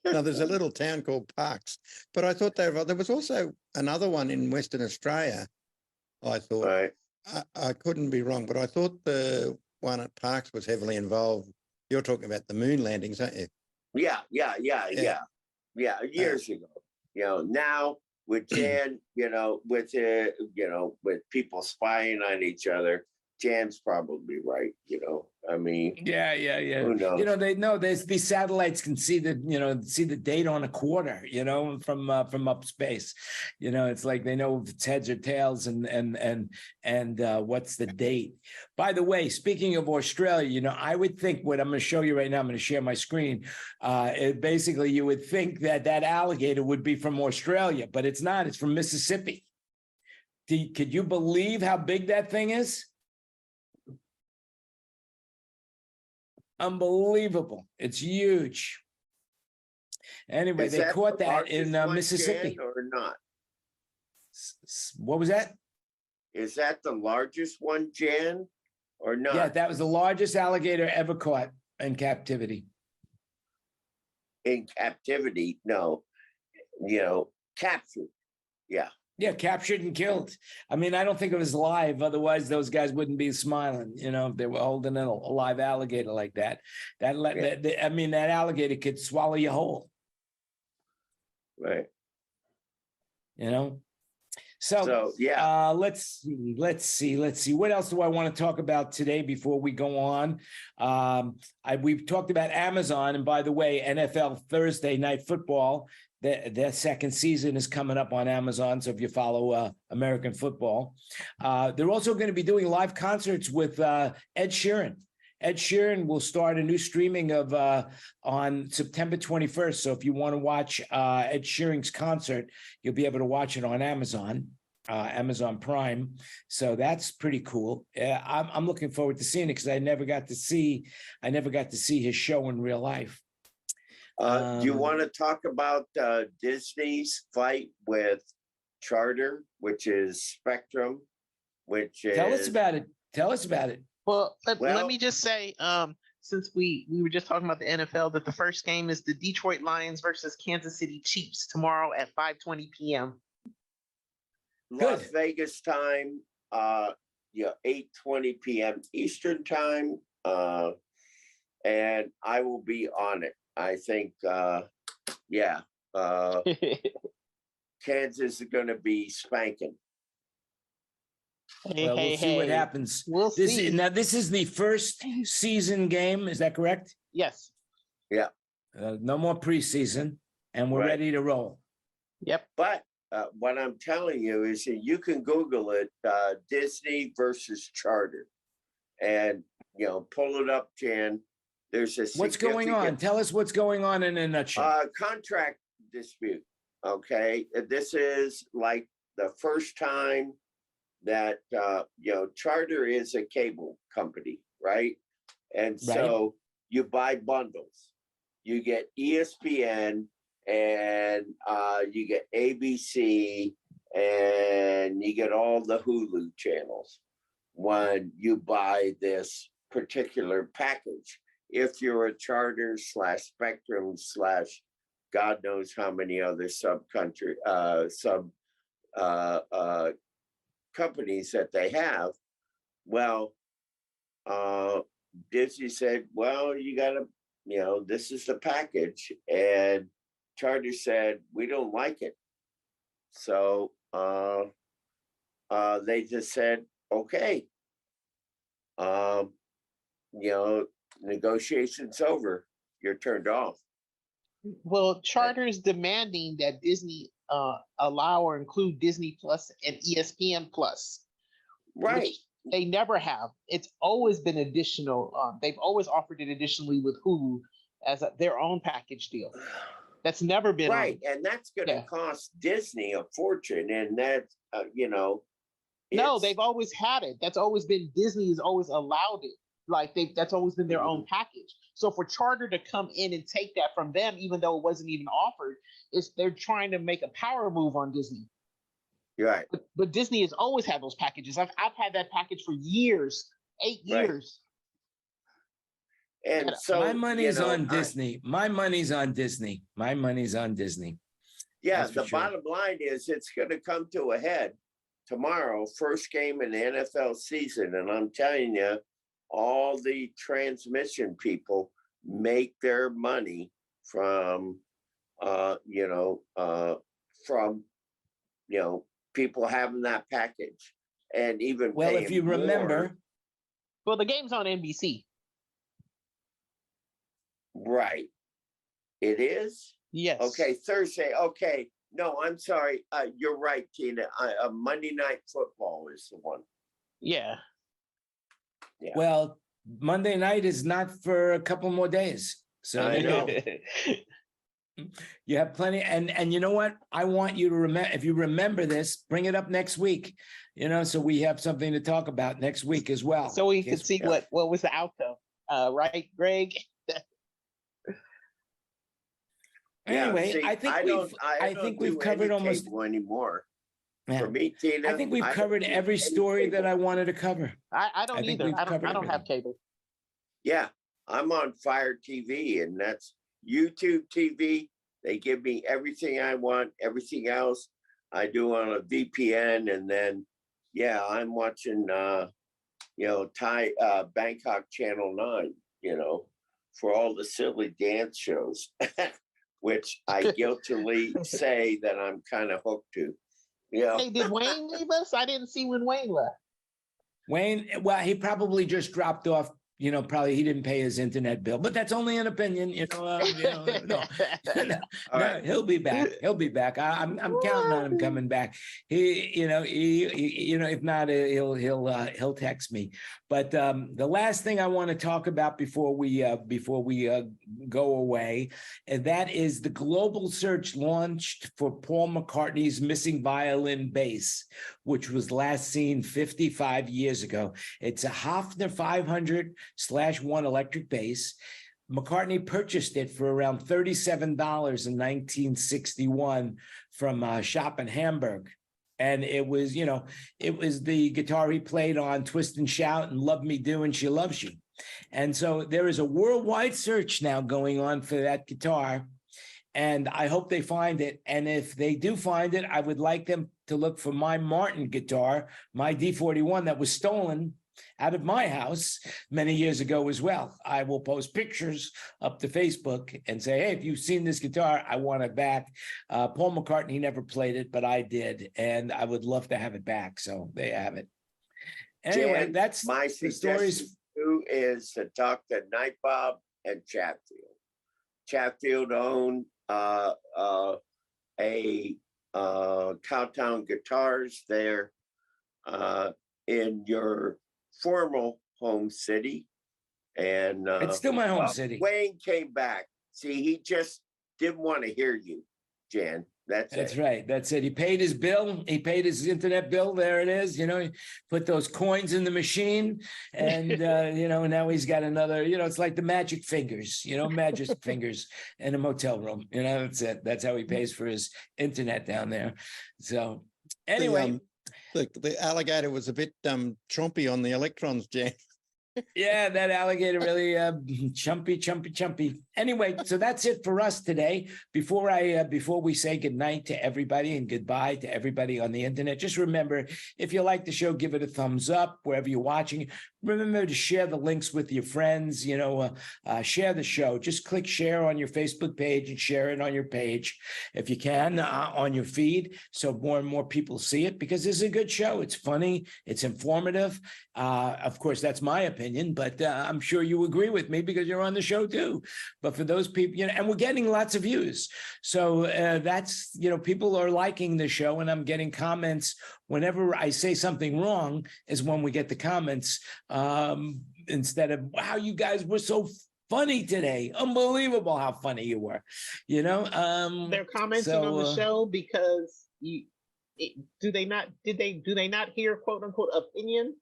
No, there's a little town called Parkes, but I thought there was also another one in Western Australia. I thought Right. I couldn't be wrong, but I thought the one at Parks was heavily involved. You're talking about the moon landings, aren't you? Yeah, Yeah. years ago. Now with Jan, with people spying on each other, Jan's probably right. I mean, Yeah. who knows? They know these satellites can see the date on a quarter, from up space. It's like they know if it's heads or tails and what's the date. By the way, speaking of Australia, I would think what I'm going to show you right now, I'm going to share my screen. Basically, you would think that alligator would be from Australia, but it's not. It's from Mississippi. Could you believe how big that thing is? Unbelievable. It's huge. Anyway, they caught that in Mississippi. Or not? What was that? Is that the largest one, Jan, or not? Yeah, that was the largest alligator ever caught in captivity. In captivity? No. Captured. Yeah. Yeah, captured and killed. I mean, I don't think it was live. Otherwise, those guys wouldn't be smiling, if they were holding a live alligator like that. That alligator could swallow you whole. Right. So yeah. Let's see. What else do I want to talk about today before we go on? We've talked about Amazon, and by the way, NFL Thursday Night Football. Their second season is coming up on Amazon. So if you follow American football, they're also going to be doing live concerts with Ed Sheeran. Ed Sheeran will start a new streaming on September 21st. So if you want to watch Ed Sheeran's concert, you'll be able to watch it on Amazon Prime. So that's pretty cool. I'm looking forward to seeing it because I never got to see his show in real life. Do you want to talk about Disney's fight with Charter, which is Spectrum, Tell us about it. Well, let me just say, since we were just talking about the NFL, that the first game is the Detroit Lions versus Kansas City Chiefs tomorrow at 5:20 p.m. Las Vegas time, 8:20 p.m. Eastern time, and I will be on it. I think, Kansas is going to be spanking. We'll see what happens. We'll see. Now, this is the first season game. Is that correct? Yes. Yeah. No more preseason, and we're ready to roll. Yep. But what I'm telling you is that you can Google it, Disney versus Charter, and, pull it up, Jan. There's a what's going on? Tell us what's going on in a nutshell. Contract dispute. Okay. This is like the first time that, Charter is a cable company, right? And so you buy bundles. You get ESPN and you get ABC and you get all the Hulu channels when you buy this particular package. If you're a Charter / Spectrum / God knows how many other companies that they have, well, Disney said, well, you gotta, this is the package, and Charter said, we don't like it. So they just said, okay, negotiations over, you're turned off. Well, Charter is demanding that Disney allow or include Disney Plus and ESPN Plus. Right. They never have. It's always been additional. They've always offered it additionally with Hulu as their own package deal. That's never been right, and that's going to cost Disney a fortune, and that no, they've always had it. That's always been Disney has always allowed it. Like that's always been their own package. So for Charter to come in and take that from them, even though it wasn't even offered, they're trying to make a power move on Disney. You're right. But Disney has always had those packages. I've had that package for years, 8 years. And so my money's on Disney. My money's on Disney. My money's on Disney. Yeah, the bottom line is it's going to come to a head tomorrow, first game in the NFL season, and I'm telling you, all the transmission people make their money from, from, people having that package, and even Well, if paying you more. remember, Well, the game's on NBC. Right. It is? Yes. Okay, Thursday. Okay. No, I'm sorry. You're right, Tina. Monday Night Football is the one. Yeah. Yeah. well, Monday night is not for a couple more days. So I know. you have plenty. And you know what? I want you to remember, if you remember this, bring it up next week, so we have something to talk about next week as well. So we could Yes. see what was the outcome. Right, Greg? Anyway, see, I think don't we've do covered any almost. cable anymore. Yeah. For me, Tina, I think we've don't covered do every any story that cable. I wanted to cover. I don't I think either. we've I covered don't have everything. cable. Yeah, I'm on Fire TV, and that's YouTube TV. They give me everything I want. Everything else I do on a VPN, and then I'm watching Bangkok Channel 9, for all the silly dance shows, which I guiltily say that I'm kind of hooked to. Hey, did Wayne leave us? I didn't see when Wayne left. Wayne, well, he probably just dropped off. Probably he didn't pay his internet bill, but that's only an opinion. No, All right. he'll be back. He'll be back. I'm counting on him coming back. He, if not, he'll text me. But the last thing I want to talk about before we go away, and that is the global search launched for Paul McCartney's missing violin bass, which was last seen 55 years ago. It's a Hofner 500/1 electric bass. McCartney purchased it for around $37 in 1961 from a shop in Hamburg. And it was the guitar he played on Twist and Shout and Love Me Do and She Loves You. And so there is a worldwide search now going on for that guitar. And I hope they find it. And if they do find it, I would like them to look for my Martin guitar, my D41 that was stolen out of my house many years ago as well. I will post pictures up to Facebook and say, hey, if you've seen this guitar, I want it back. Paul McCartney never played it, but I did. And I would love to have it back. So there you have it. Anyway, Jan, that's my the stories. suggestion too is to talk to Night Bob and Chatfield. Chatfield owned a Cowtown Guitars there in your formal home city, and It's still my home city. Wayne came back. See, he just didn't want to hear you, Jan. That's right. That's it. He paid his bill. He paid his internet bill. There it is. He put those coins in the machine, and now he's got another. It's like the magic fingers. Magic fingers in a motel room. That's it. That's how he pays for his internet down there. So anyway. The alligator was a bit chompy on the electrons, Jan. Yeah, that alligator really chumpy. Anyway, so that's it for us today. Before we say goodnight to everybody and goodbye to everybody on the internet, just remember, if you like the show, give it a thumbs up wherever you're watching. Remember to share the links with your friends. Share the show. Just click share on your Facebook page and share it on your page if you can on your feed, so more and more people see it, because this is a good show. It's funny. It's informative. Of course, that's my opinion, but I'm sure you agree with me because you're on the show too. But for those people, and we're getting lots of views. So that's, people are liking the show, and I'm getting comments whenever I say something wrong is when we get the comments, instead of, wow, you guys were so funny today. Unbelievable how funny you were, They're commenting on the show because do they not hear quote unquote opinion?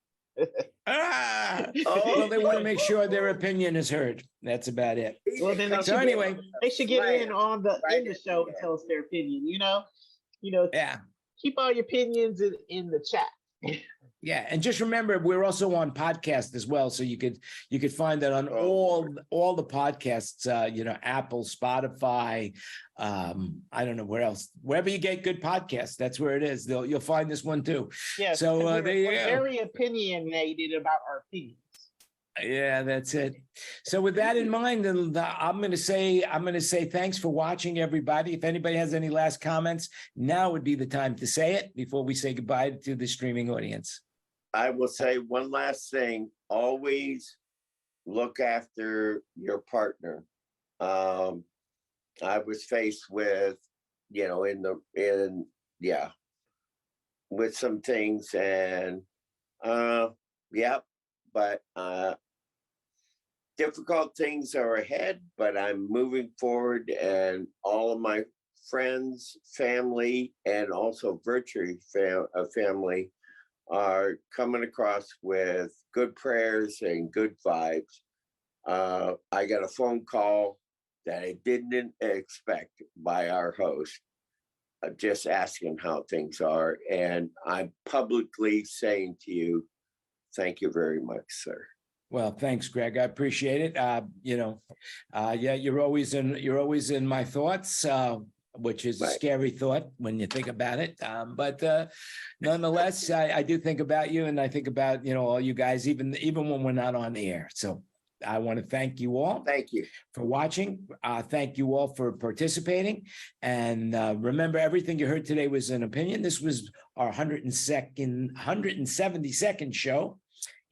Well, they want to make sure their opinion is heard. That's about it. Well, then So anyway, they should get in on the show and tell us their opinion. Yeah. Keep all your opinions in the chat. Yeah, and just remember, we're also on podcast as well, so you could find that on all the podcasts. Apple, Spotify. I don't know where else. Wherever you get good podcasts, that's where it is. You'll find this one too. Yes. So we're there you go. very opinionated about our opinions. Yeah, that's it. So with that in mind, I'm going to say thanks for watching, everybody. If anybody has any last comments, now would be the time to say it before we say goodbye to the streaming audience. I will say one last thing. Always look after your partner. I was faced with, with some things, and but difficult things are ahead, but I'm moving forward, and all of my friends, family, and also virtually family are coming across with good prayers and good vibes. I got a phone call that I didn't expect by our host, just asking how things are. And I'm publicly saying to you, thank you very much, sir. Well, thanks, Greg. I appreciate it. You're always in my thoughts. Which is a scary thought when you think about it. But nonetheless, I do think about you, and I think about, all you guys, even when we're not on the air. So I want to thank you all. Thank you for watching. Thank you all for participating. And remember, everything you heard today was an opinion. This was our 172nd show.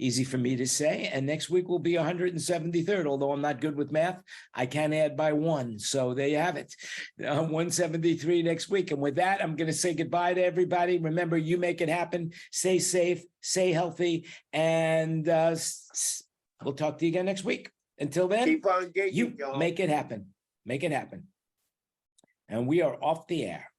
Easy for me to say. And next week will be 173rd. Although I'm not good with math, I can add by one. So there you have it. 173 next week. And with that, I'm going to say goodbye to everybody. Remember, you make it happen. Stay safe, stay healthy, and we'll talk to you again next week. Until then, keep on getting, you make it happen. Make it happen. And we are off the air.